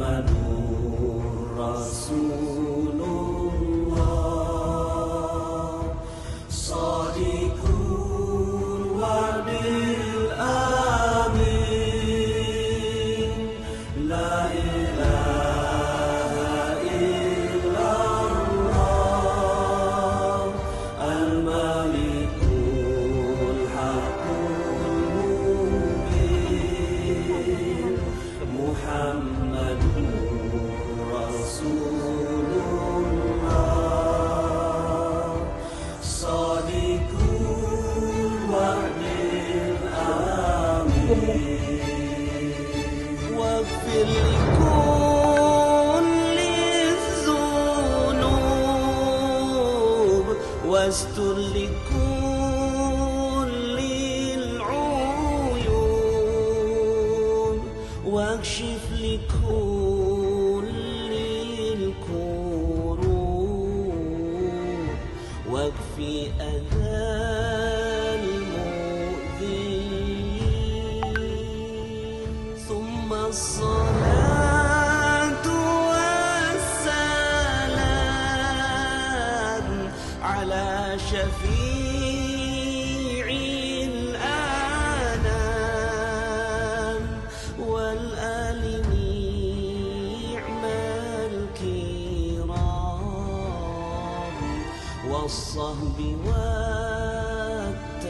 Muhammadur Rasulullah Sadiqul wa'dil amin La ilaha illallah Al-Malikul Haqqul Mubin Muhammadur Rasulullah Sadiqul wa'dil amin Waghfir likulli dhunub Wastur likulli al-uyub Wakshif likulli al-kurub Wakfi adhal mu'dhin Thumma as-salatu was-salam Ala syafi'il anam Wal ali ni'mal kiram Was-sahbi wat-tabi'in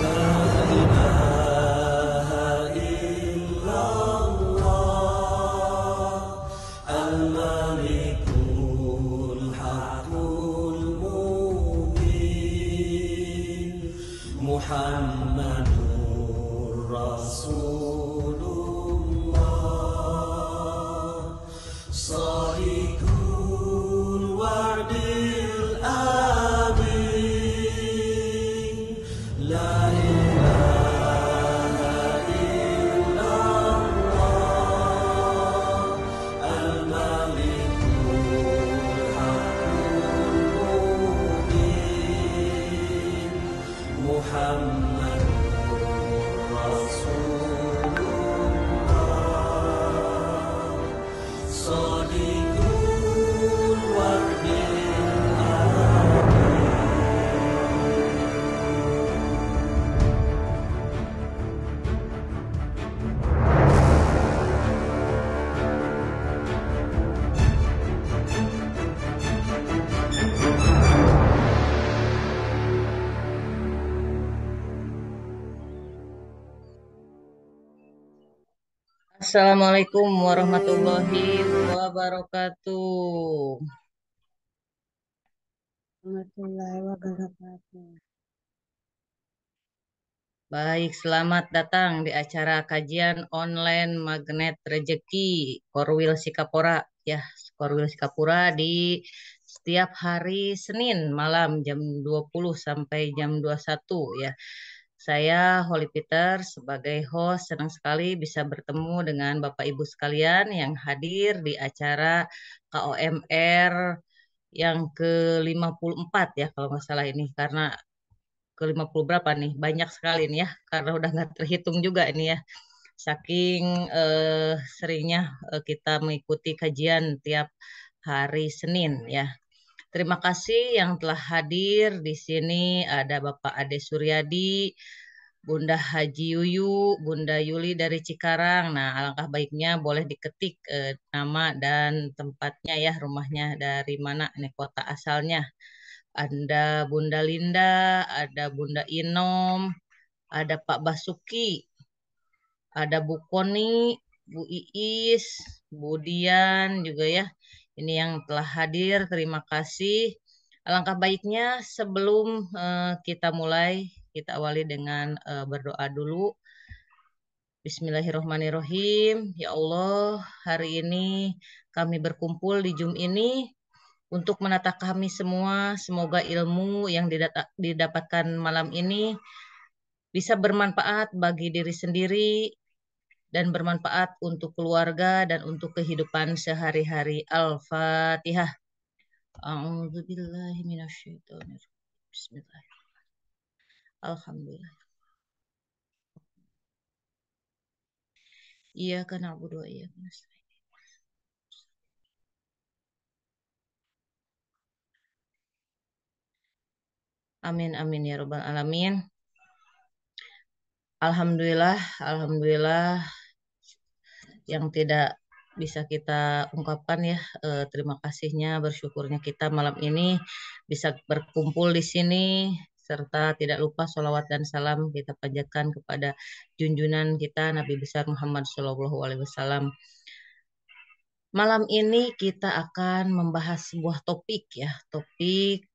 La ilaha illallah Al-Malikul Haqqul Mubin Muhammadur Rasulullah Sadiqul wa'dil amin La ilaha illallah Al-Malikul Haqqul Mubin Muhammadur Rasulullah Sadiqul wa'dil Assalamualaikum warahmatullahi wabarakatuh. warahmatullahi wabarakatuh. Baik, selamat datang di acara kajian online Magnet Rezeki Korwil Sikapora ya, Korwil Sikapura di setiap hari Senin malam jam 20 sampai jam 21 ya. Saya Holy Peter sebagai host senang sekali bisa bertemu dengan Bapak Ibu sekalian yang hadir di acara KOMR yang ke-54 ya kalau nggak salah ini karena ke-50 berapa nih? Banyak sekali nih ya karena udah nggak terhitung juga ini ya. Saking seringnya kita mengikuti kajian tiap hari Senin ya. Terima kasih yang telah hadir di sini ada Bapak Ade Suryadi, Bunda Haji Yuyu, Bunda Yuli dari Cikarang. Nah, alangkah baiknya boleh diketik nama dan tempatnya ya, rumahnya dari mana nih kota asalnya. Ada Bunda Linda, ada Bunda Inom, ada Pak Basuki, ada Bu Koni, Bu Iis, Bu Dian juga ya. Ini yang telah hadir, terima kasih. Alangkah baiknya sebelum kita mulai, kita awali dengan berdoa dulu. Bismillahirrahmanirrahim. Ya Allah, hari ini kami berkumpul di Zoom ini untuk menata kami semua. Semoga ilmu yang didapatkan malam ini bisa bermanfaat bagi diri sendiri dan bermanfaat untuk keluarga dan untuk kehidupan sehari-hari. Al-Fatihah. A'udzubillahiminasyaitonirrajim. Bismillahirrahmanirrahim. Alhamdulillah. Iya kan Abu doa iya. Amin amin ya robbal alamin. Alhamdulillah, alhamdulillah yang tidak bisa kita ungkapkan ya terima kasihnya, bersyukurnya kita malam ini bisa berkumpul di sini serta tidak lupa sholawat dan salam kita panjatkan kepada junjungan kita Nabi besar Muhammad SAW. Malam ini kita akan membahas sebuah topik ya, topik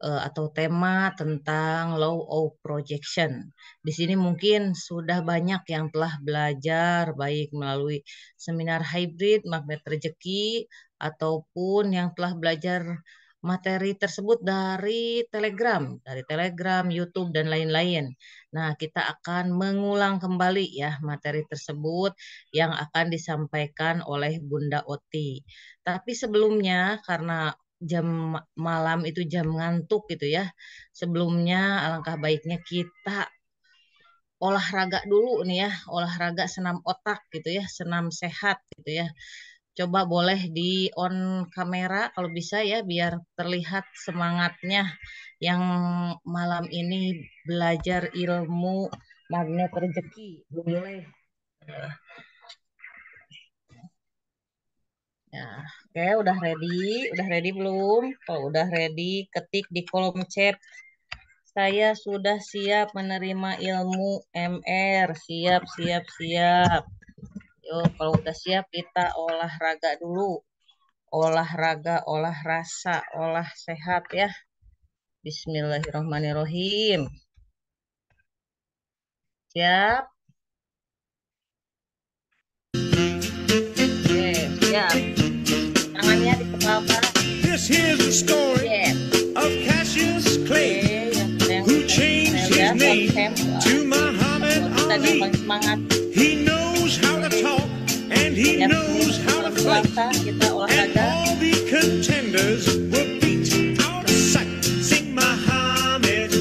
atau tema tentang law of projection. Di sini mungkin sudah banyak yang telah belajar baik melalui seminar hybrid Magnet Rezeki ataupun yang telah belajar materi tersebut dari Telegram, YouTube dan lain-lain. Nah, kita akan mengulang kembali ya materi tersebut yang akan disampaikan oleh Bunda Oti. Tapi sebelumnya karena jam malam itu jam ngantuk gitu ya. Sebelumnya alangkah baiknya kita olahraga dulu nih ya, olahraga senam otak gitu ya, senam sehat gitu ya. Coba boleh di on kamera kalau bisa ya biar terlihat semangatnya yang malam ini belajar ilmu magnet rezeki. Boleh. Ya, oke, udah ready? Udah ready belum? Kalau udah ready, ketik di kolom chat. Saya sudah siap menerima ilmu MR. Siap, siap, siap. Yuk, kalau udah siap kita olahraga dulu. Olahraga, olah rasa, olah sehat ya. Bismillahirrahmanirrahim. Siap? Oke, siap. Tangannya dikepalkan. This here's the story Yes. of Cassius Oke, Clay, yang who changed his name to Muhammad kita yang Ali. paling semangat. He knows how to talk and he Ya, knows how to fight. kita And olahraga. all the contenders were beat out of sight. Sing Muhammad,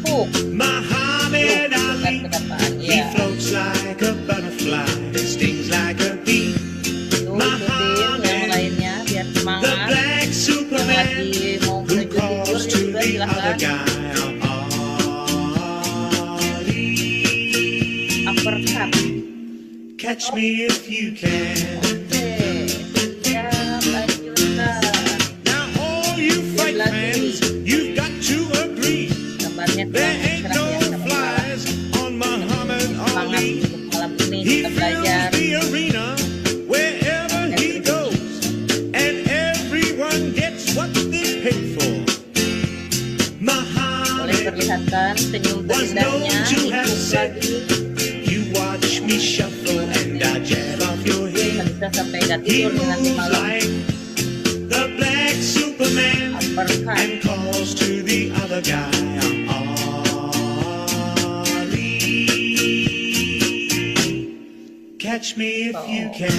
Hook. Muhammad Bukan Ali. ke depan. He Ya. floats like a butterfly, stings like a bee. Itu ikutin yang lainnya biar The semangat. black Yang Superman lagi mau who menuju tidur calls ya to juga the other silahkan. guy. Uppercut. Catch me if you can. Oke. Siap, lanjutkan. Now all you fight fans, you've got to agree. Gambarnya There kurang ain't cerah no ya sama flies on Muhammad semangat Ali. untuk malam ini He kita belajar. fills the arena wherever he goes, and everyone gets what they pay for. Boleh Muhammad, perlihatkan senyum terindahnya. Ikut lagi. you watch me shuffle and I jab off your head. Bisa sampai nggak He tidur nih nanti moves malam. like the black Superman Uppercut. and calls to the other guy, Ali. Catch me if you can.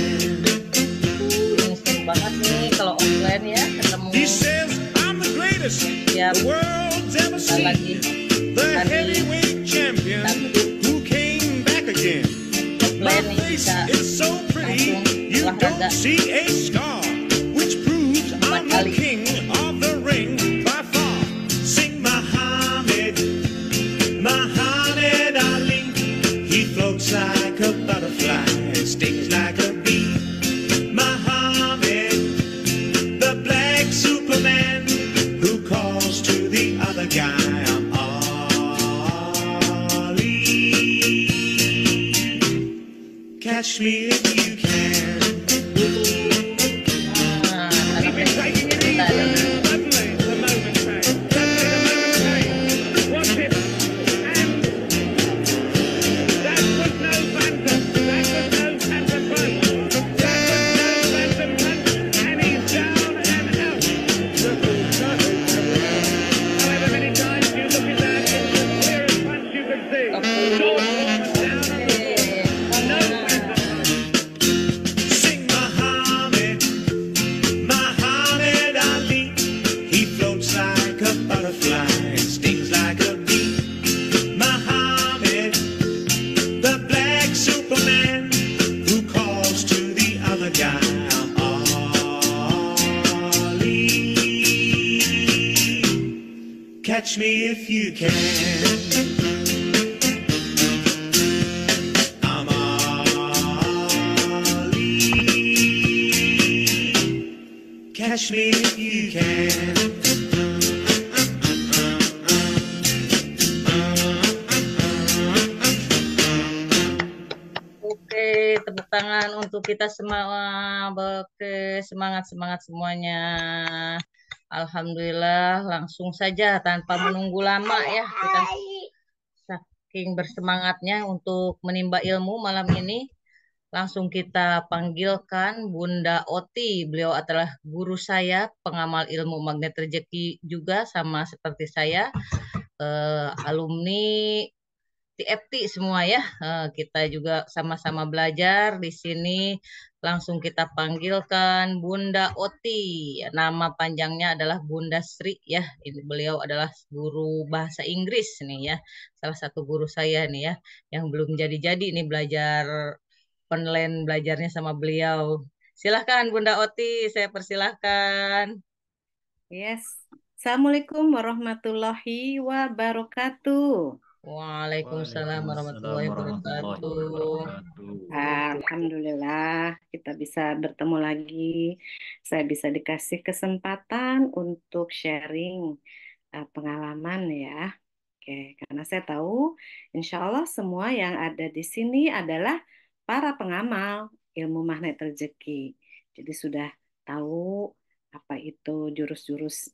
Ini seru banget nih kalau offline ya ketemu. He says I'm the greatest Siap. the world's ever Kita lagi seen, the heavyweight champion who came back again. My offline nih face bisa is so pretty, you olahraga. don't see a scar, which proves I'm the kali. king of the ring by far. Sing Muhammad, Muhammad Ali. He floats like a butterfly and stings like a bee. Muhammad, the black Superman who calls to the other guy, I'm Ali. Catch me if you can. Nah, tanam kita ada. Oke. catch me if you can. I'm Ali. Catch me if you can. Oke, tepuk tangan untuk kita semua. Oke, semangat semuanya. Alhamdulillah, langsung saja tanpa menunggu lama ya. Kita saking bersemangatnya untuk menimba ilmu malam ini. Langsung kita panggilkan Bunda Oti. Beliau adalah guru saya, pengamal ilmu magnet rezeki juga sama seperti saya. Alumni TFT semua ya. Kita juga sama-sama belajar di sini. Langsung kita panggilkan Bunda Oti. Nama panjangnya adalah Bunda Sri ya. Ini beliau adalah guru bahasa Inggris nih ya. Salah satu guru saya nih ya, yang belum jadi-jadi nih belajar online belajarnya sama beliau. Silahkan Bunda Oti, saya persilahkan. Yes. Assalamualaikum warahmatullahi wabarakatuh. Waalaikumsalam warahmatullahi wabarakatuh. Alhamdulillah kita bisa bertemu lagi. Saya bisa dikasih kesempatan untuk sharing pengalaman ya. Oke, karena saya tahu insya Allah semua yang ada di sini adalah para pengamal ilmu magnet rezeki. Jadi sudah tahu apa itu jurus-jurus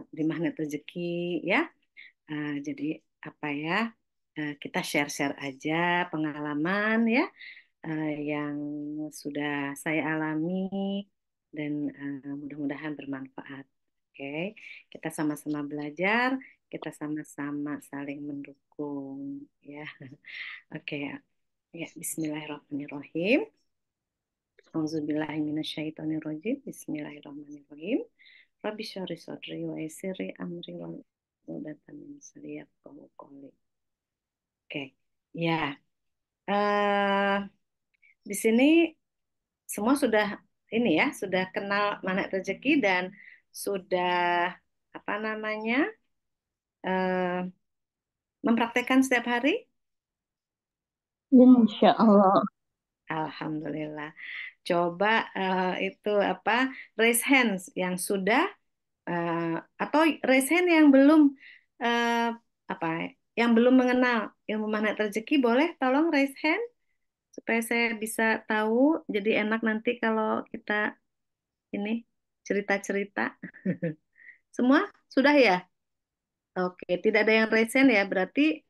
di magnet rezeki ya. Jadi apa ya, kita share-share aja pengalaman ya yang sudah saya alami dan mudah-mudahan bermanfaat. Oke, kita sama-sama belajar, kita sama-sama saling mendukung ya. Oke, ya Bismillahirrahmanirrahim. Auzubillahiminasyaitonirrajim. Bismillahirrahmanirrahim. Rabbi syari sadri wa yassiri amri wa uqdatan min lisani yafqahu qawli. Oke, ya. Di sini semua sudah ini ya, sudah kenal magnet rezeki dan sudah apa namanya mempraktekkan setiap hari. Insya Allah. Alhamdulillah. Coba itu apa raise hands yang sudah atau raise hand yang belum apa yang belum mengenal ilmu magnet rezeki boleh tolong raise hand supaya saya bisa tahu jadi enak nanti kalau kita ini cerita-cerita. Semua sudah ya? Oke, tidak ada yang raise hand ya. Berarti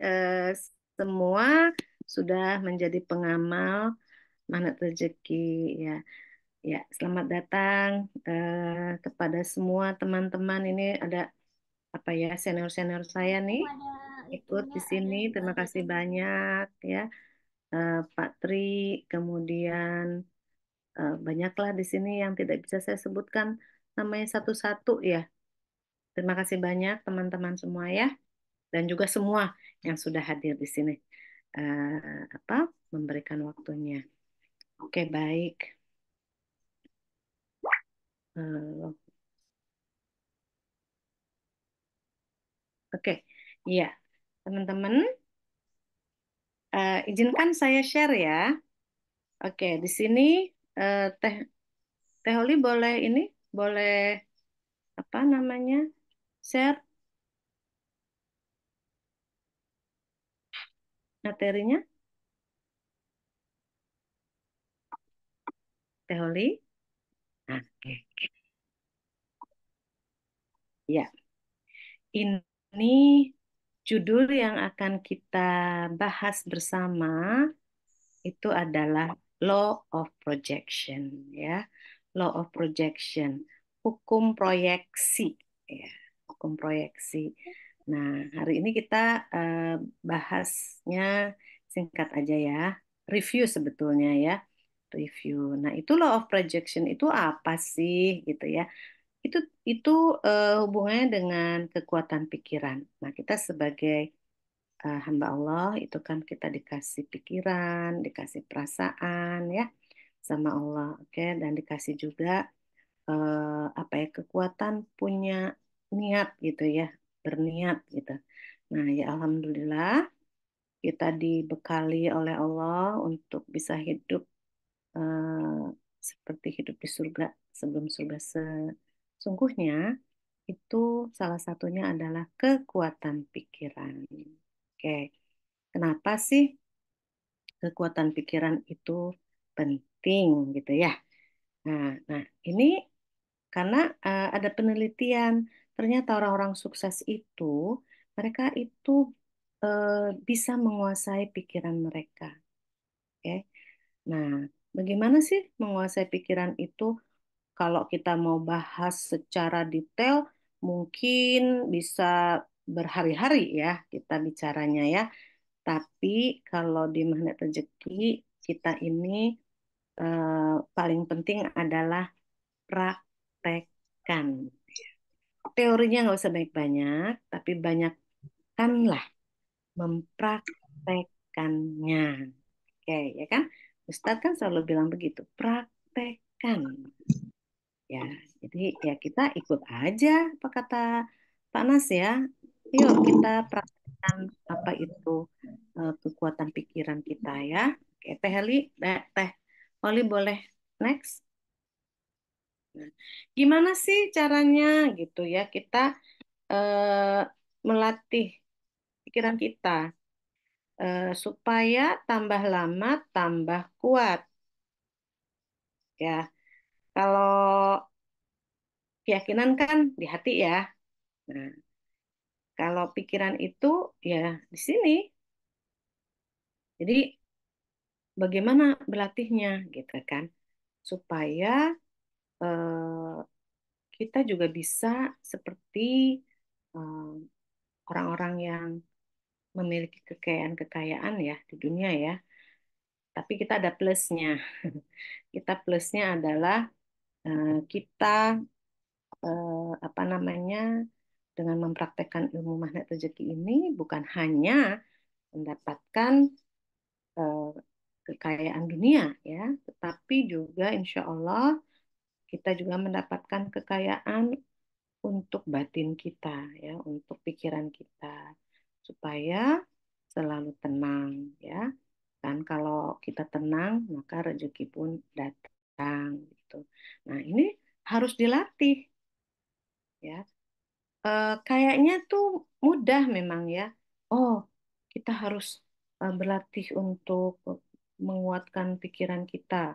semua sudah menjadi pengamal magnet rezeki ya. Ya, selamat datang kepada semua teman-teman. Ini ada apa ya senior-senior saya nih ikut di sini. Terima kasih banyak ya Pak Tri. Kemudian banyaklah di sini yang tidak bisa saya sebutkan namanya satu-satu ya. Terima kasih banyak teman-teman semua ya, dan juga semua yang sudah hadir di sini apa memberikan waktunya. Oke, baik. Oke, iya teman-teman, izinkan saya share ya. Oke, di sini Teh Teh Holi boleh ini boleh apa namanya share materinya, Teh Holi. Oke, ya. Ini judul yang akan kita bahas bersama itu adalah Law of Projection ya. Law of Projection, hukum proyeksi ya, hukum proyeksi. Nah, hari ini kita bahasnya singkat aja ya. Review sebetulnya ya. Review. Nah, itu Law of Projection itu apa sih gitu ya. Itu hubungannya dengan kekuatan pikiran. Nah, kita sebagai hamba Allah itu kan kita dikasih pikiran, dikasih perasaan ya sama Allah, oke, dan dikasih juga apa ya kekuatan punya niat gitu ya, berniat gitu. Nah, ya alhamdulillah kita dibekali oleh Allah untuk bisa hidup eh, seperti hidup di surga sebelum surga sesungguhnya. Itu salah satunya adalah kekuatan pikiran. Oke, kenapa sih kekuatan pikiran itu penting gitu ya? Nah, ini karena ada penelitian, ternyata orang-orang sukses itu mereka itu eh, bisa menguasai pikiran mereka. Oke, nah bagaimana sih menguasai pikiran itu? Kalau kita mau bahas secara detail, mungkin bisa berhari-hari ya kita bicaranya ya. Tapi kalau di Magnet Rezeki, kita ini paling penting adalah praktekkan. Teorinya nggak usah banyak-banyak, tapi banyakkanlah mempraktekkannya. Oke, ya kan? Ustadz kan selalu bilang begitu, praktekkan. Ya, jadi ya kita ikut aja apa kata Pak Nas ya. Yuk kita praktekkan apa itu kekuatan pikiran kita ya. Oke, Teh Heli, Teh Oli boleh next. Nah, gimana sih caranya gitu ya kita eh, melatih pikiran kita supaya tambah lama tambah kuat ya. Kalau keyakinan kan di hati ya. Nah, kalau pikiran itu ya di sini. Jadi bagaimana berlatihnya gitu kan supaya eh, kita juga bisa seperti eh, orang-orang yang memiliki kekayaan-kekayaan ya di dunia ya. Tapi kita ada plusnya. Kita plusnya adalah kita apa namanya dengan mempraktekkan ilmu magnet rezeki ini bukan hanya mendapatkan eh, kekayaan dunia ya, tetapi juga insya Allah kita juga mendapatkan kekayaan untuk batin kita ya, untuk pikiran kita supaya selalu tenang ya. Dan kalau kita tenang maka rezeki pun datang gitu. Nah, ini harus dilatih ya. Kayaknya tuh mudah memang ya. Oh, kita harus berlatih untuk menguatkan pikiran kita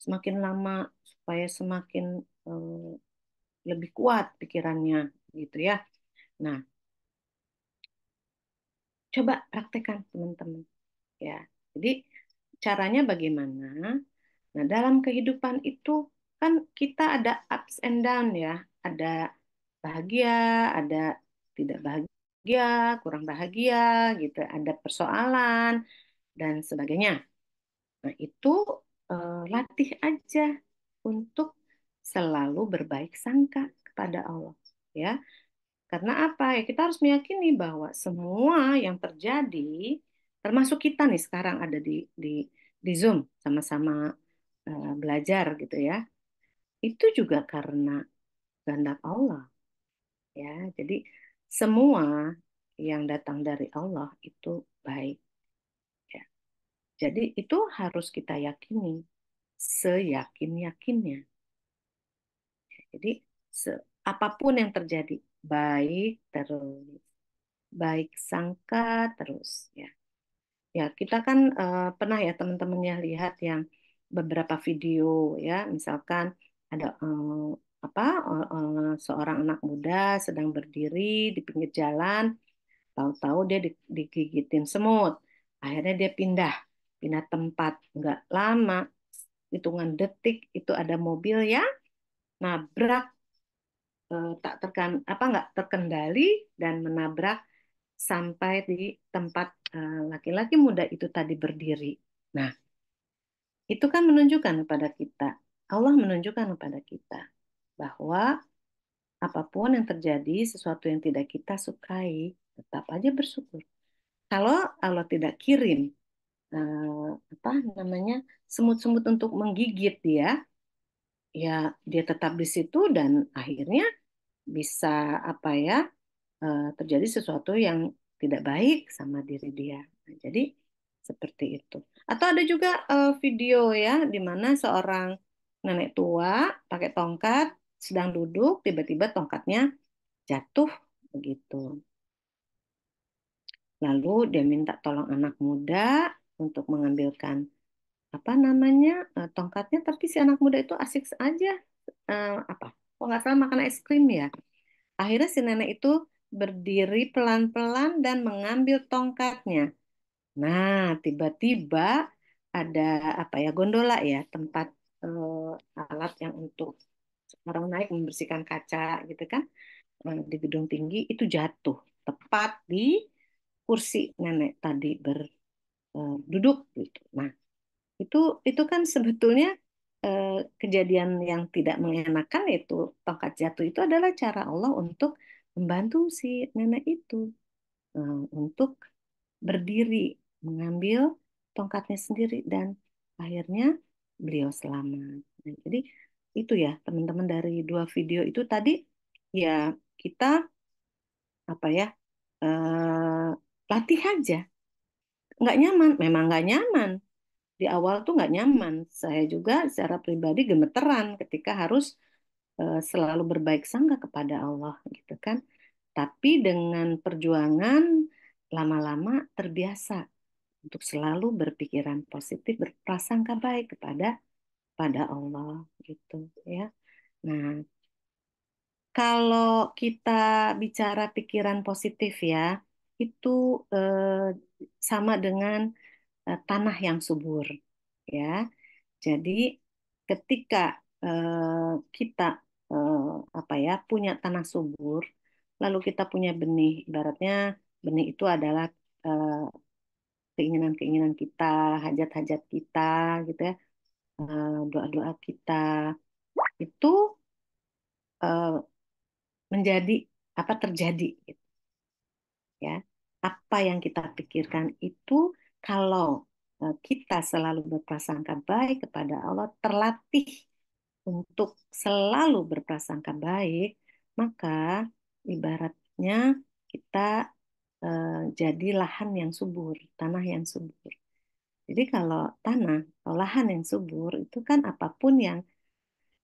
semakin lama supaya semakin lebih kuat pikirannya gitu ya. Nah, coba praktekkan teman-teman ya. Jadi caranya bagaimana? Nah, dalam kehidupan itu kan kita ada ups and down ya. Ada bahagia, ada tidak bahagia, kurang bahagia gitu, ada persoalan dan sebagainya. Nah, itu latih aja untuk selalu berbaik sangka kepada Allah ya. Karena apa ya? Kita harus meyakini bahwa semua yang terjadi, termasuk kita nih sekarang ada di Zoom sama-sama belajar gitu ya, itu juga karena kehendak Allah ya. Jadi semua yang datang dari Allah itu baik ya. Jadi itu harus kita yakini seyakin-yakinnya. Jadi apapun yang terjadi baik terus, baik sangka terus ya. Ya, kita kan pernah ya teman-temannya lihat yang beberapa video ya, misalkan ada apa seorang anak muda sedang berdiri di pinggir jalan, tahu-tahu dia digigitin semut. Akhirnya dia pindah tempat. Nggak lama, hitungan detik itu ada mobil yang nabrak tak apa nggak terkendali dan menabrak sampai di tempat laki-laki muda itu tadi berdiri. Nah, itu kan menunjukkan kepada kita, Allah menunjukkan kepada kita bahwa apapun yang terjadi, sesuatu yang tidak kita sukai, tetap aja bersyukur. Kalau Allah tidak kirim apa namanya semut-semut untuk menggigit dia, ya dia tetap di situ dan akhirnya bisa apa ya terjadi sesuatu yang tidak baik sama diri dia. Nah, jadi seperti itu. Atau ada juga video ya di mana seorang nenek tua pakai tongkat sedang duduk, tiba-tiba tongkatnya jatuh begitu. Lalu dia minta tolong anak muda untuk mengambilkan apa namanya tongkatnya, tapi si anak muda itu asik aja apa? Kok nggak salah makan es krim ya. Akhirnya si nenek itu berdiri pelan-pelan dan mengambil tongkatnya. Nah, tiba-tiba ada apa ya gondola ya tempat alat yang untuk orang naik membersihkan kaca gitu kan di gedung tinggi itu jatuh tepat di kursi nenek tadi berduduk gitu. Nah, itu itu kan sebetulnya eh, kejadian yang tidak mengenakan itu tongkat jatuh itu adalah cara Allah untuk membantu si nenek itu untuk berdiri mengambil tongkatnya sendiri dan akhirnya beliau selamat. Nah, jadi itu ya teman-teman dari dua video itu tadi ya kita apa ya eh, latih aja. Nggak nyaman, memang nggak nyaman. Di awal tuh nggak nyaman. Saya juga secara pribadi gemeteran ketika harus selalu berbaik sangka kepada Allah gitu kan. Tapi dengan perjuangan lama-lama terbiasa untuk selalu berpikiran positif, berprasangka baik pada Allah gitu ya. Nah, kalau kita bicara pikiran positif ya, itu eh, sama dengan tanah yang subur ya. Jadi ketika kita eh, apa ya punya tanah subur, lalu kita punya benih, ibaratnya benih itu adalah eh, keinginan-keinginan kita, hajat-hajat kita, gitu ya, doa-doa kita itu eh, menjadi apa terjadi, gitu ya. Apa yang kita pikirkan itu kalau kita selalu berprasangka baik kepada Allah, terlatih untuk selalu berprasangka baik, maka ibaratnya kita jadi lahan yang subur, tanah yang subur. Jadi kalau tanah atau lahan yang subur itu kan apapun yang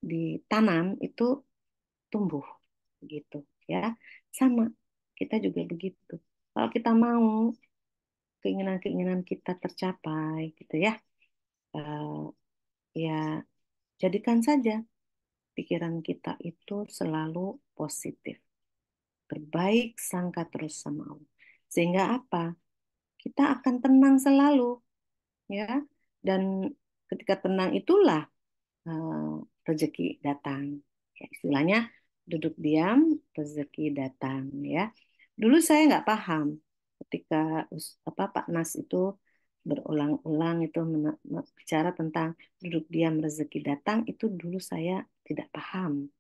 ditanam itu tumbuh gitu ya. Sama kita juga begitu. Kalau kita mau keinginan-keinginan kita tercapai gitu ya, eh, ya jadikan saja pikiran kita itu selalu positif. Berbaik sangka terus sama Allah. Sehingga apa? Kita akan tenang selalu ya. Dan ketika tenang itulah eh, rezeki datang. Ya, istilahnya duduk diam, rezeki datang ya. Dulu saya nggak paham ketika apa Pak Nas itu berulang-ulang itu bicara tentang duduk diam rezeki datang itu dulu saya tidak paham.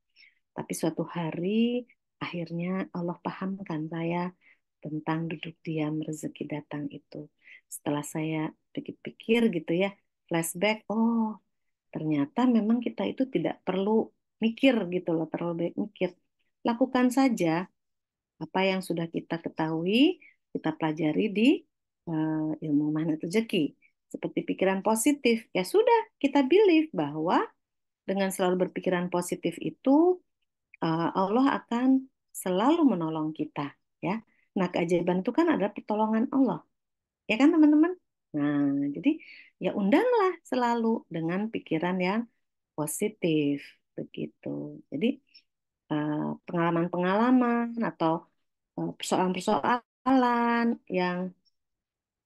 Tapi suatu hari akhirnya Allah pahamkan saya tentang duduk diam rezeki datang itu. Setelah saya pikir-pikir gitu ya, flashback, oh ternyata memang kita itu tidak perlu mikir gitu loh, terlalu banyak mikir. Lakukan saja apa yang sudah kita ketahui, kita pelajari di ilmu magnet rezeki. Seperti pikiran positif, ya sudah kita believe bahwa dengan selalu berpikiran positif itu Allah akan selalu menolong kita, ya. Nah, keajaiban itu kan adalah pertolongan Allah, ya kan teman-teman? Nah, jadi ya undanglah selalu dengan pikiran yang positif begitu. Jadi pengalaman-pengalaman atau persoalan-persoalan yang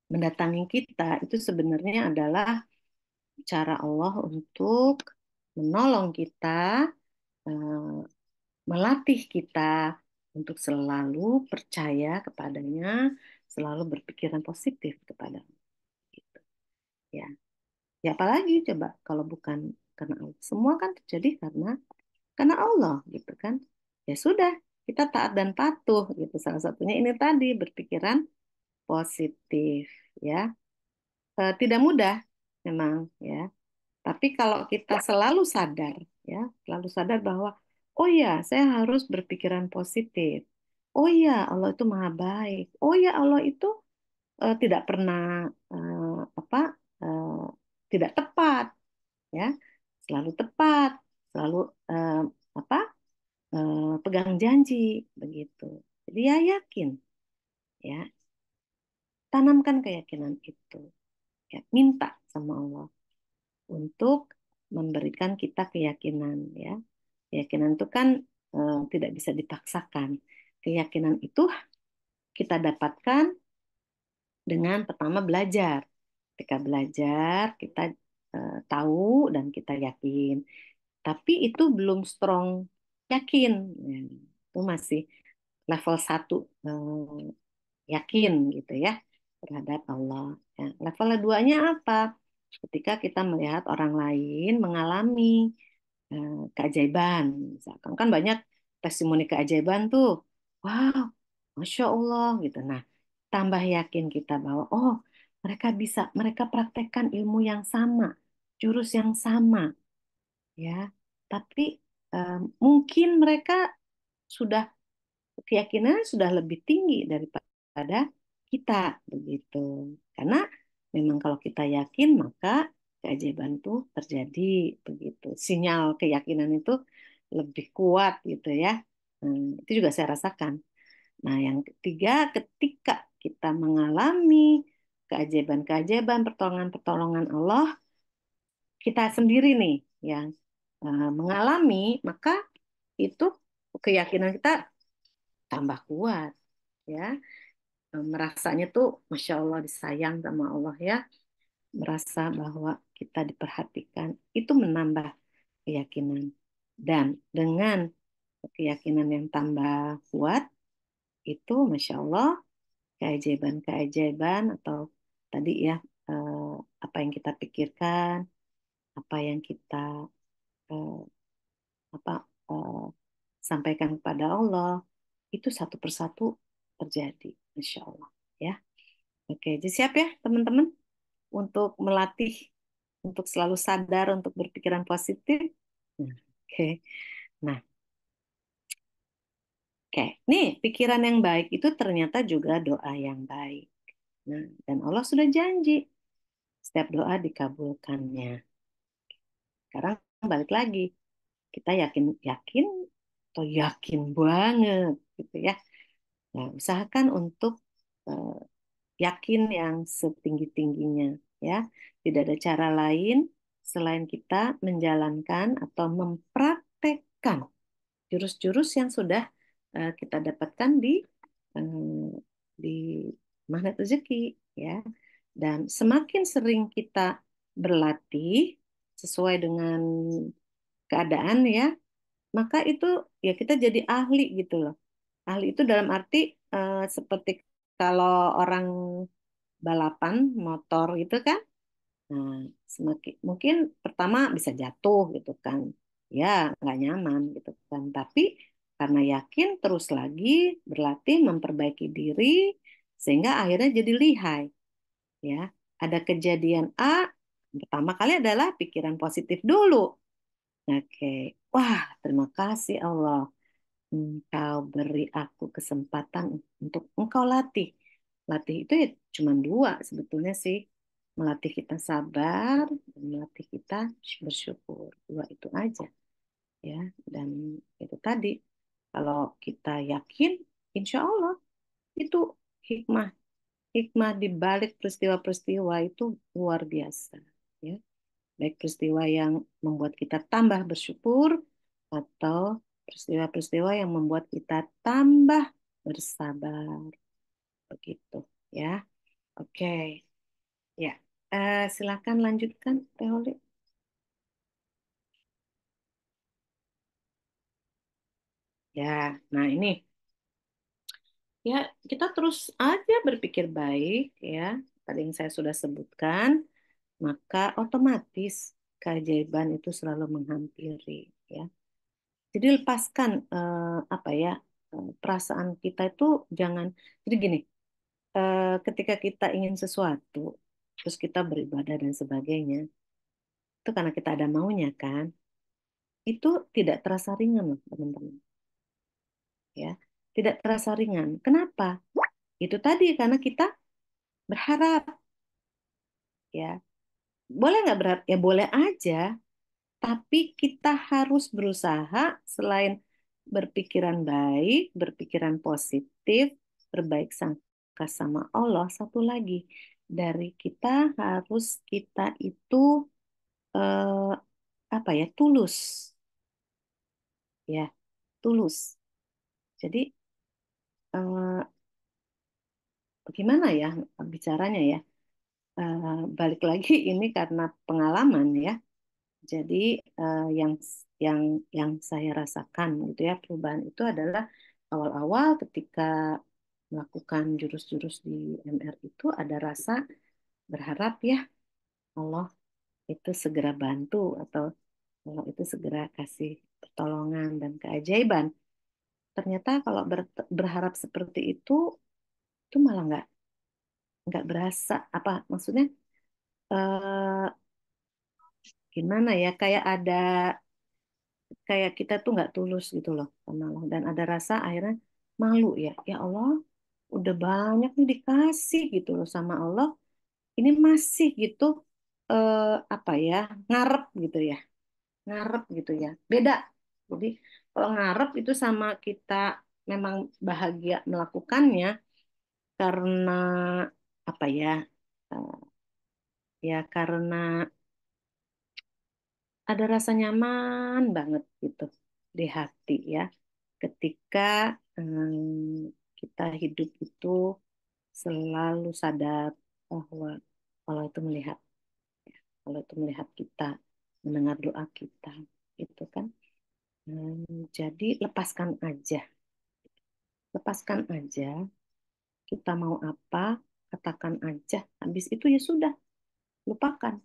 mendatangi kita itu sebenarnya adalah cara Allah untuk menolong kita, eh, melatih kita untuk selalu percaya kepadanya, selalu berpikiran positif kepada gitu. Ya, ya apalagi coba kalau bukan karena Allah. Semua kan terjadi karena Allah gitu kan. Ya sudah, kita taat dan patuh gitu. Salah satunya ini tadi berpikiran positif ya. Tidak mudah memang ya. Tapi kalau kita selalu sadar ya, selalu sadar bahwa oh ya, saya harus berpikiran positif. oh ya Allah itu maha baik. Oh ya Allah itu tidak pernah apa eh, tidak tepat, ya, selalu tepat, selalu eh, apa pegang janji begitu. Jadi ya yakin, ya, tanamkan keyakinan itu, ya, minta sama Allah untuk memberikan kita keyakinan, ya. Keyakinan itu kan tidak bisa dipaksakan. Keyakinan itu kita dapatkan dengan pertama belajar. Ketika belajar, kita tahu dan kita yakin. Tapi itu belum strong yakin. Ya, itu masih level satu yakin gitu ya terhadap Allah. Ya, level keduanya apa? Ketika kita melihat orang lain mengalami keajaiban, misalkan kan banyak testimoni keajaiban tuh, wow, masya Allah gitu. Nah, tambah yakin kita bahwa oh mereka bisa, mereka praktekkan ilmu yang sama, jurus yang sama, ya. Tapi mungkin mereka sudah keyakinan sudah lebih tinggi daripada kita begitu. Karena memang kalau kita yakin maka keajaiban itu terjadi begitu. Sinyal keyakinan itu lebih kuat gitu ya. Itu juga saya rasakan. Nah, yang ketiga, ketika kita mengalami keajaiban-keajaiban, pertolongan-pertolongan Allah, kita sendiri nih yang mengalami, maka itu keyakinan kita tambah kuat, ya. Merasanya tuh masya Allah disayang sama Allah, ya, merasa bahwa kita diperhatikan itu menambah keyakinan, dan dengan keyakinan yang tambah kuat itu masya Allah keajaiban-keajaiban atau tadi ya eh, apa yang kita pikirkan, apa yang kita eh, apa eh, sampaikan kepada Allah itu satu persatu terjadi, insya Allah, ya. Oke, jadi siap ya teman-teman untuk melatih, untuk selalu sadar, untuk berpikiran positif. Nah, oke, nah, oke, nih pikiran yang baik itu ternyata juga doa yang baik. Nah, dan Allah sudah janji setiap doa dikabulkannya. Sekarang balik lagi, kita yakin yakin atau yakin banget gitu ya. Nah, usahakan untuk eh, yakin yang setinggi-tingginya, ya. Tidak ada cara lain selain kita menjalankan atau mempraktekkan jurus-jurus yang sudah kita dapatkan di magnet rezeki, ya. Dan semakin sering kita berlatih sesuai dengan keadaan, ya, maka itu ya kita jadi ahli gitu loh. Ahli itu dalam arti seperti kalau orang balapan motor gitu kan. Nah, semakin mungkin pertama bisa jatuh gitu kan. Ya, nggak nyaman gitu kan. Tapi karena yakin terus lagi berlatih memperbaiki diri sehingga akhirnya jadi lihai, ya. Ada kejadian A, pertama kali adalah pikiran positif dulu. Oke. Wah, terima kasih Allah. Engkau beri aku kesempatan untuk engkau latih. Latih itu ya cuma dua sebetulnya sih. Melatih kita sabar dan melatih kita bersyukur. Dua itu aja, ya. Dan itu tadi, kalau kita yakin, insya Allah itu hikmah hikmah di balik peristiwa-peristiwa itu luar biasa, ya. Baik peristiwa yang membuat kita tambah bersyukur atau peristiwa-peristiwa yang membuat kita tambah bersabar begitu, ya. Oke, ya. Silakan lanjutkan Teh Oli. Ya, nah ini ya kita terus aja berpikir baik, ya. Tadi yang saya sudah sebutkan, maka otomatis keajaiban itu selalu menghampiri, ya. Jadi lepaskan apa ya perasaan kita itu jangan. Jadi gini, ketika kita ingin sesuatu, terus kita beribadah dan sebagainya, itu karena kita ada maunya kan, itu tidak terasa ringan loh teman-teman. Ya, tidak terasa ringan. Kenapa? Itu tadi karena kita berharap, ya. Boleh nggak berharap? Ya boleh aja, tapi kita harus berusaha selain berpikiran baik, berpikiran positif, berbaik sangka sama Allah. Satu lagi, dari kita harus kita itu eh, apa ya, tulus, ya, tulus. Jadi eh, bagaimana ya bicaranya ya? Balik lagi ini karena pengalaman ya. Jadi yang yang yang saya rasakan gitu ya, perubahan itu adalah awal-awal ketika melakukan jurus-jurus di MR itu ada rasa berharap ya Allah itu segera bantu atau Allah itu segera kasih pertolongan dan keajaiban. Ternyata kalau berharap seperti itu malah nggak berasa apa maksudnya, eh, gimana ya, kayak kita tuh nggak tulus gitu loh sama Allah, dan ada rasa akhirnya malu ya, ya Allah udah banyak nih dikasih gitu loh sama Allah, ini masih gitu, eh, apa ya, ngarep gitu ya, ngarep gitu ya, beda. Jadi kalau ngarep itu sama kita memang bahagia melakukannya karena apa ya, eh, ya karena ada rasa nyaman banget gitu di hati ya ketika kita hidup itu selalu sadar bahwa Allah itu melihat, Allah itu melihat kita, mendengar doa kita, gitu kan. Jadi lepaskan aja, kita mau apa, katakan aja, habis itu ya sudah, lupakan,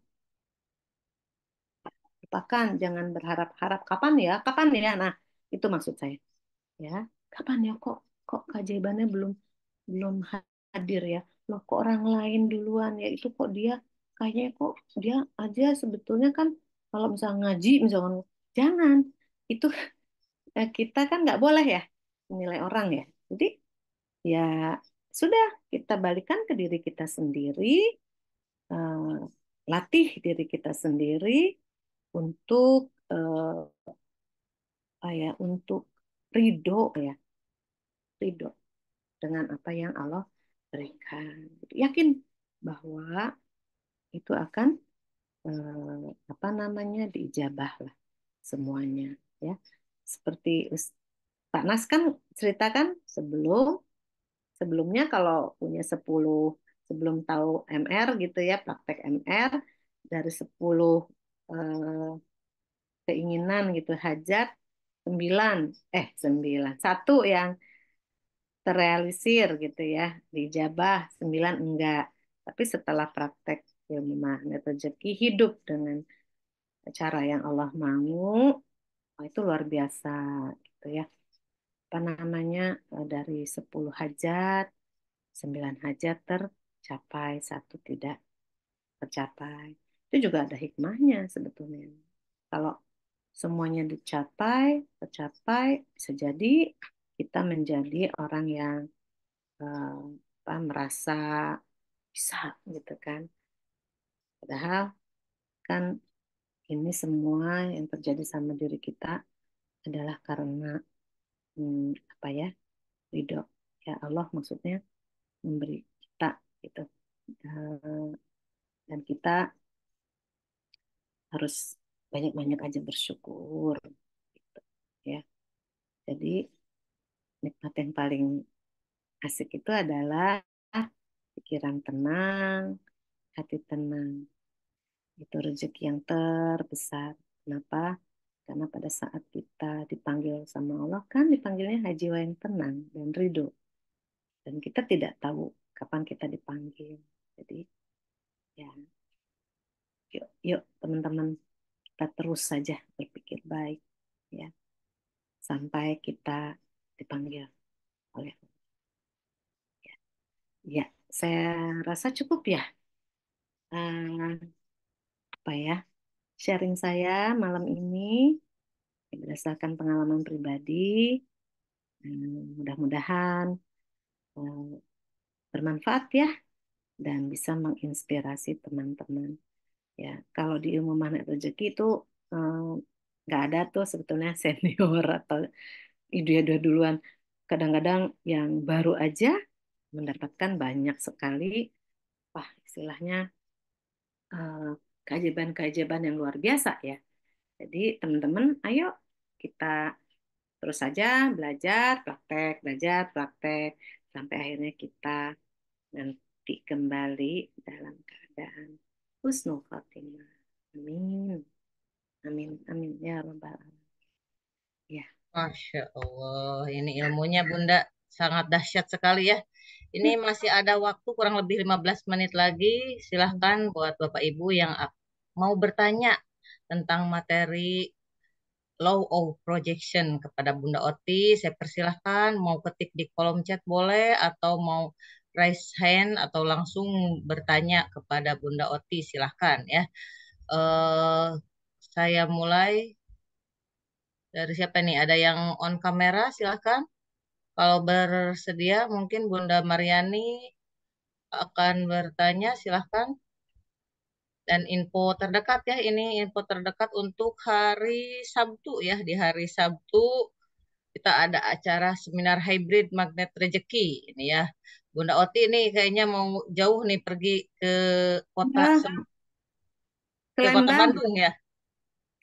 lupakan, jangan berharap-harap kapan ya, nah itu maksud saya. Ya kapan ya, kok kok keajaibannya belum belum hadir ya, loh kok orang lain duluan ya, itu kok dia kayaknya, kok dia aja sebetulnya kan kalau misalnya ngaji misalkan, jangan itu, kita kan nggak boleh ya menilai orang ya. Jadi ya sudah, kita balikan ke diri kita sendiri, eh, latih diri kita sendiri untuk untuk ridho ya, ridho dengan apa yang Allah berikan. Yakin bahwa itu akan apa namanya, diijabah lah semuanya ya. Seperti Pak Nas kan ceritakan sebelumnya kalau punya 10, sebelum tahu MR gitu ya, praktek MR dari 10 eh, keinginan gitu, hajat 9, 9, satu yang terrealisir gitu ya, dijabah, 9 enggak. Tapi setelah praktek ilmu magnet rezeki, hidup dengan cara yang Allah mau, oh, itu luar biasa gitu ya. Apa namanya, dari 10 hajat, 9 hajat tercapai, satu tidak tercapai. Itu juga ada hikmahnya sebetulnya. Kalau semuanya tercapai, bisa jadi kita menjadi orang yang eh, merasa bisa gitu kan. Padahal kan ini semua yang terjadi sama diri kita adalah karena apa ya, ridho ya Allah, maksudnya memberi kita gitu. Eh, dan kita harus banyak-banyak aja bersyukur gitu ya. Jadi nikmat yang paling asik itu adalah pikiran tenang, hati tenang. Itu rezeki yang terbesar. Kenapa? Karena pada saat kita dipanggil sama Allah, kan dipanggilnya haji wa yang tenang dan ridho. Dan kita tidak tahu kapan kita dipanggil. Jadi ya, yuk, yuk teman-teman, kita terus saja berpikir baik ya sampai kita dipanggil oleh Allah. Ya, saya rasa cukup ya. Eh, apa ya, sharing saya malam ini berdasarkan pengalaman pribadi. Mudah-mudahan eh, bermanfaat ya dan bisa menginspirasi teman-teman. Ya, kalau di ilmu magnet rezeki itu eh, nggak ada tuh sebetulnya senior atau dia duluan. Kadang-kadang yang baru aja mendapatkan banyak sekali, wah istilahnya eh, keajaiban-keajaiban yang luar biasa ya. Jadi teman-teman, ayo kita terus saja belajar, praktek, sampai akhirnya kita nanti kembali dalam keadaan husnul khotimah. Amin. Amin. Amin. Ya Rabbal Alamin. Ya. Masya Allah, ini ilmunya Bunda sangat dahsyat sekali ya. Ini masih ada waktu kurang lebih 15 menit lagi. Silahkan buat Bapak Ibu yang mau bertanya tentang materi Law of Projection kepada Bunda Oti. Saya persilahkan mau ketik di kolom chat boleh atau mau raise hand atau langsung bertanya kepada Bunda Oti silahkan ya. Eh, saya mulai dari siapa nih? Ada yang on kamera silahkan. Kalau bersedia, mungkin Bunda Mariani akan bertanya, silahkan. Dan info terdekat ya, ini info terdekat untuk hari Sabtu ya. Di hari Sabtu kita ada acara seminar hybrid magnet rezeki. Ini ya, Bunda Oti ini kayaknya mau jauh nih pergi ke kota Ya, ke ke kota Lembang, Bandung ya,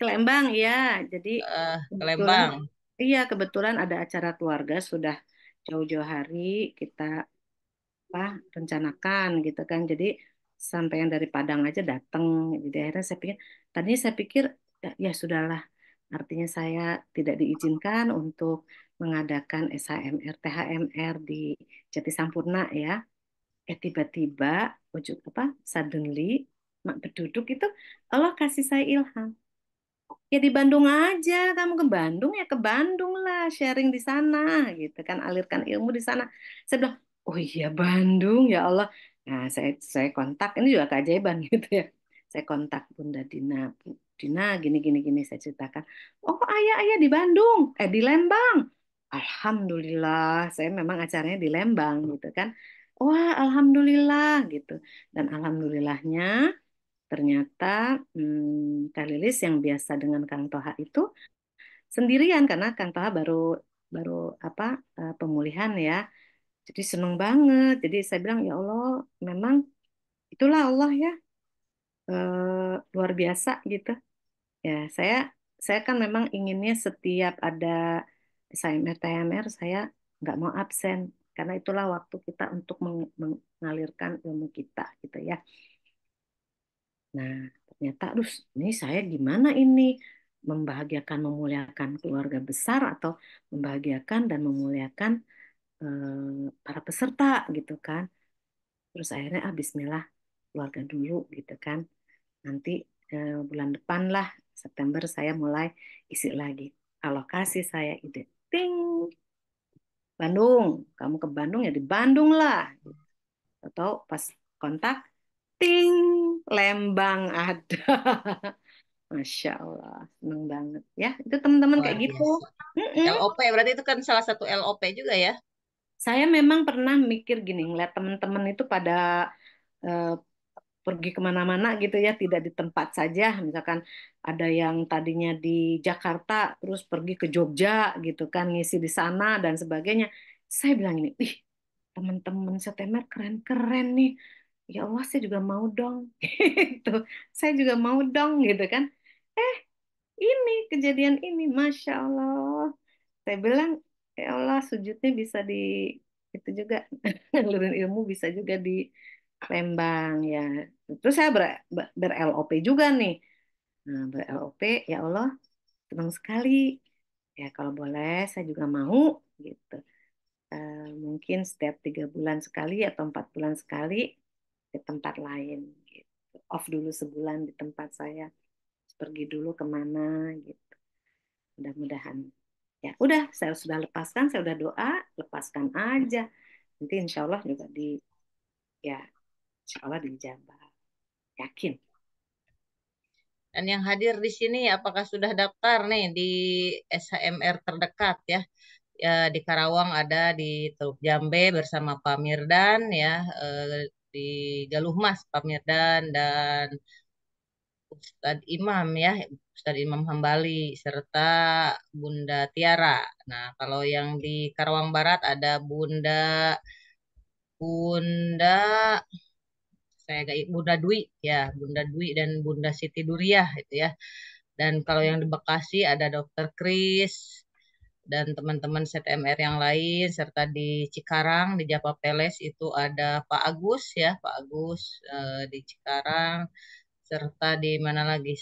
ke Lembang ya. Jadi ke kebetulan, Lembang. iya kebetulan ada acara keluarga sudah jauh-jauh hari kita apa rencanakan gitu kan. Jadi sampai yang dari Padang aja datang. Jadi akhirnya tadinya saya pikir ya, ya sudahlah. Artinya saya tidak diizinkan untuk mengadakan SHMR, THMR di Jati Sampurna ya. Tiba-tiba ujung apa suddenly mak beduduk itu Allah kasih saya ilham. Ya di Bandung aja, kamu ke Bandung ya ke Bandung lah, sharing di sana gitu kan, alirkan ilmu di sana. Saya bilang, oh iya Bandung ya Allah. Nah saya kontak, ini juga keajaiban gitu ya. Saya kontak Bunda Dina, Bu Dina gini gini gini saya ceritakan. Oh ayah di Bandung, di Lembang. Alhamdulillah, saya memang acaranya di Lembang gitu kan. Wah alhamdulillah gitu. Dan alhamdulillahnya ternyata Kak Lilis yang biasa dengan Kang Toha itu sendirian karena Kang Toha baru baru apa pemulihan ya. Jadi seneng banget. Jadi saya bilang ya Allah, memang itulah Allah ya luar biasa gitu. Ya saya kan memang inginnya setiap ada SIMR TMR saya nggak mau absen karena itulah waktu kita untuk mengalirkan ilmu kita gitu ya. Nah, ternyata, aduh, ini saya gimana ini? Membahagiakan, memuliakan keluarga besar atau membahagiakan dan memuliakan para peserta gitu kan. Terus akhirnya, Bismillah, keluarga dulu gitu kan. Nanti bulan depan lah, September saya mulai isi lagi. Alokasi saya ide. Ting, Bandung. Kamu ke Bandung ya di Bandung lah. Atau pas kontak, ting, Lembang ada. Masya Allah, seneng banget. Ya, itu teman-teman Luar kayak gitu. biasa. Mm-mm. LOP berarti itu kan salah satu LOP juga ya. Saya memang pernah mikir gini, ngeliat teman-teman itu pada eh, pergi kemana-mana gitu ya, tidak di tempat saja. Misalkan ada yang tadinya di Jakarta, terus pergi ke Jogja gitu kan, ngisi di sana dan sebagainya. Saya bilang ini, ih, teman-teman setemer keren-keren nih. Ya Allah, saya juga mau dong. Gitu. Saya juga mau dong gitu kan. Eh, ini kejadian ini, Masya Allah. Saya bilang, ya Allah, sujudnya bisa di itu juga ngalurin ilmu bisa juga di Lembang ya. Terus saya ber-LOP juga nih. Nah, ber-LOP, ya Allah, senang sekali. Ya kalau boleh, saya juga mau gitu. Mungkin setiap 3 bulan sekali atau 4 bulan sekali ke tempat lain. Gitu. Off dulu sebulan di tempat saya. Pergi dulu kemana gitu. Mudah-mudahan. Ya udah, saya sudah lepaskan, saya udah doa, lepaskan aja. Nanti insya Allah juga ya insya Allah dijabah. Yakin. Dan yang hadir di sini apakah sudah daftar nih di SHMR terdekat ya? Ya, di Karawang ada di Teluk Jambe bersama Pak Mirdan ya, di Galuh Mas Pak Mirdan dan Ustadz Imam ya, Ustadz Imam Hambali serta Bunda Tiara. Nah, kalau yang di Karawang Barat ada Bunda Bunda Dwi ya, Bunda Dwi dan Bunda Siti Duriah itu ya. Dan kalau yang di Bekasi ada Dokter Kris dan teman-teman ZMR yang lain serta di Cikarang di Japa Peles itu ada Pak Agus ya, Pak Agus di Cikarang serta di mana lagi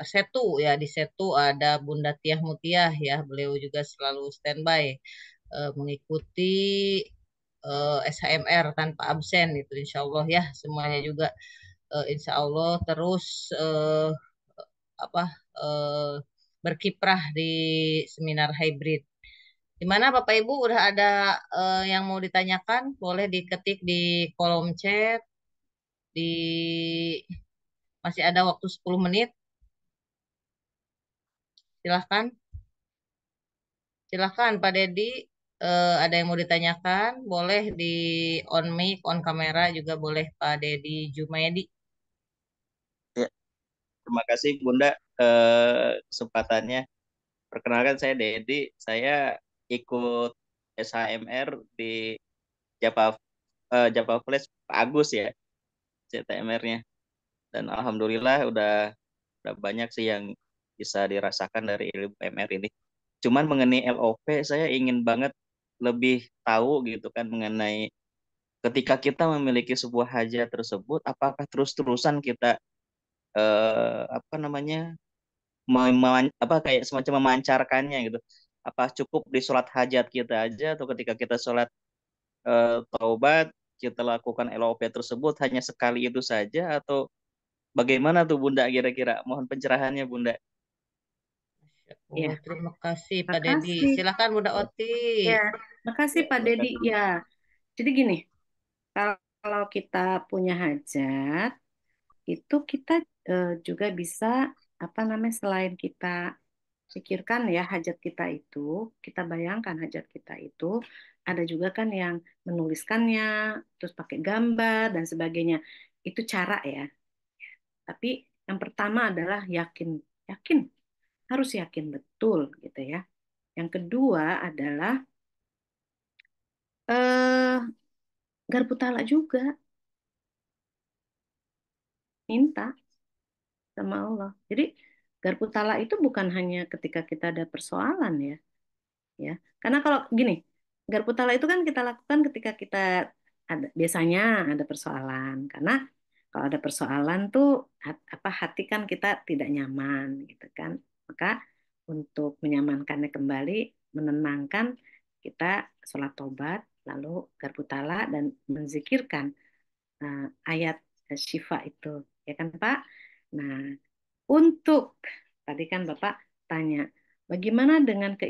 Setu ya, di Setu ada Bunda Tiah Mutiah ya, beliau juga selalu standby mengikuti SHMR tanpa absen itu insya Allah ya, semuanya juga insya Allah terus apa eh, berkiprah di seminar hybrid. Gimana Bapak Ibu udah ada yang mau ditanyakan? Boleh diketik di kolom chat. Di Masih ada waktu 10 menit. Silahkan. Silahkan Pak Dedi. Ada yang mau ditanyakan? Boleh di on mic, on kamera juga boleh Pak Dedi Jumaidi. Ya, terima kasih Bunda kesempatannya. Perkenalkan saya Dedi, saya ikut SHMR di Japa Japa Flash Pak Agus ya, ZTMR-nya. Dan alhamdulillah udah banyak sih yang bisa dirasakan dari ilmu MR ini. Cuman mengenai LOP saya ingin banget lebih tahu gitu kan mengenai ketika kita memiliki sebuah hajat tersebut, apakah terus-terusan kita apa namanya apa kayak semacam memancarkannya gitu. Apa cukup di sholat hajat kita aja atau ketika kita sholat taubat kita lakukan LOP tersebut hanya sekali itu saja atau bagaimana tuh Bunda kira-kira? Mohon pencerahannya Bunda. Ya, Oh, terima kasih Pak Dedi. makasih. Silakan Bunda Oti. Ya, makasih Ya, Pak terima Dedi. kasih. Ya, jadi gini, kalau kita punya hajat, itu kita juga bisa apa namanya selain kita pikirkan ya hajat kita itu, kita bayangkan hajat kita itu, ada juga kan yang menuliskannya, terus pakai gambar dan sebagainya. Itu cara ya. Tapi yang pertama adalah yakin, yakin, harus yakin betul gitu ya. Yang kedua adalah eh garpu talak juga minta sama Allah. Jadi garpu talak itu bukan hanya ketika kita ada persoalan ya, ya. Karena kalau gini, garpu talak itu kan kita lakukan ketika kita ada biasanya ada persoalan. Karena kalau ada persoalan tuh apa hati kan kita tidak nyaman gitu kan. Maka untuk menyamankannya kembali, menenangkan kita sholat tobat, lalu garpu talak dan menzikirkan ayat syifa itu, ya kan Pak? Nah, untuk tadi kan Bapak tanya, bagaimana dengan keinginan